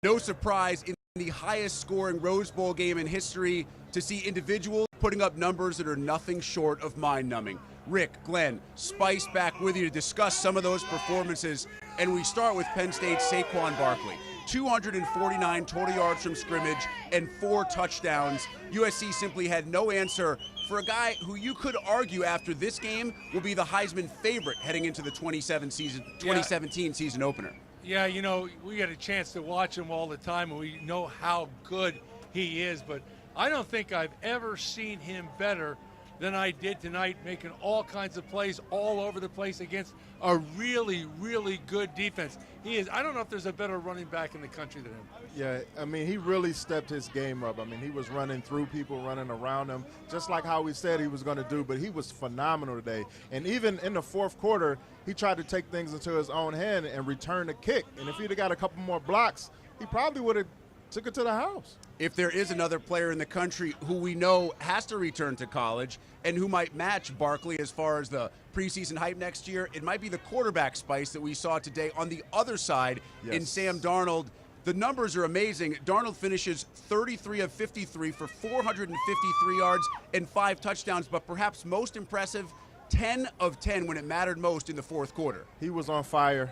No surprise in the highest scoring Rose Bowl game in history to see individuals putting up numbers that are nothing short of mind-numbing. Rick, Glenn, Spice back with you to discuss some of those performances. And we start with Penn State's Saquon Barkley. 249 total yards from scrimmage and 4 touchdowns. USC simply had no answer for a guy who you could argue after this game will be the Heisman favorite heading into the 2017 season opener. Yeah, you know, we get a chance to watch him all the time, and we know how good he is, but I don't think I've ever seen him better than I did tonight, making all kinds of plays all over the place against a really, really good defense. He is, I don't know if there's a better running back in the country than him. Yeah, I mean, he really stepped his game up. I mean, he was running through people, running around him, just like how we said he was going to do, but he was phenomenal today. And even in the fourth quarter, he tried to take things into his own hand and return the kick. And if he'd have got a couple more blocks, he probably would have took it to the house. If there is another player in the country who we know has to return to college and who might match Barkley as far as the preseason hype next year, it might be the quarterback Spice that we saw today on the other side in Sam Darnold. The numbers are amazing. Darnold finishes 33 of 53 for 453 yards and 5 touchdowns, but perhaps most impressive, 10 of 10 when it mattered most in the fourth quarter. He was on fire.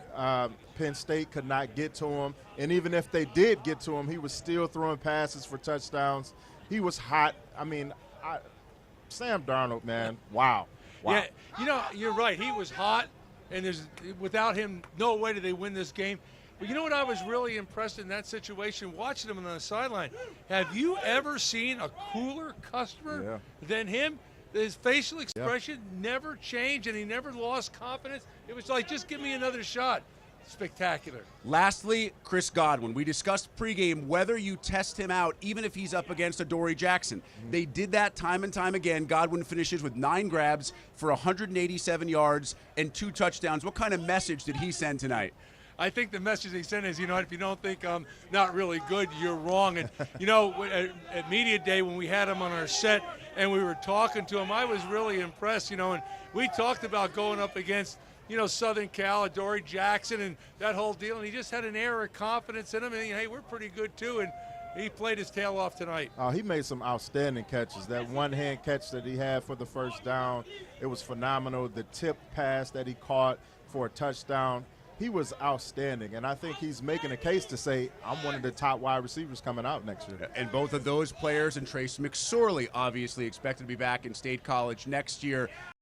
Penn State could not get to him. And even if they did get to him, he was still throwing passes for touchdowns. He was hot. I mean, Sam Darnold, man, wow. Yeah, you know, you're right. He was hot, and without him, no way did they win this game. But you know what I was really impressed in that situation, watching him on the sideline? Have you ever seen a cooler customer than him? His facial expression never changed, and he never lost confidence. It was like, just give me another shot. Spectacular. Lastly, Chris Godwin. We discussed pregame whether you test him out, even if he's up against Adoree Jackson. They did that time and time again. Godwin finishes with 9 grabs for 187 yards and 2 touchdowns. What kind of message did he send tonight? I think the message he sent is, you know, if you don't think I'm not really good, you're wrong. And, you know, at Media Day when we had him on our set and we were talking to him, I was really impressed, you know, and we talked about going up against, you know, Southern Cal, Adoree Jackson and that whole deal, and he just had an air of confidence in him, and, hey, we're pretty good too, and he played his tail off tonight. He made some outstanding catches. That one-hand catch that he had for the first down, it was phenomenal. The tip pass that he caught for a touchdown, he was outstanding, and I think he's making a case to say, I'm one of the top wide receivers coming out next year. And both of those players and Trace McSorley obviously expected to be back in State College next year.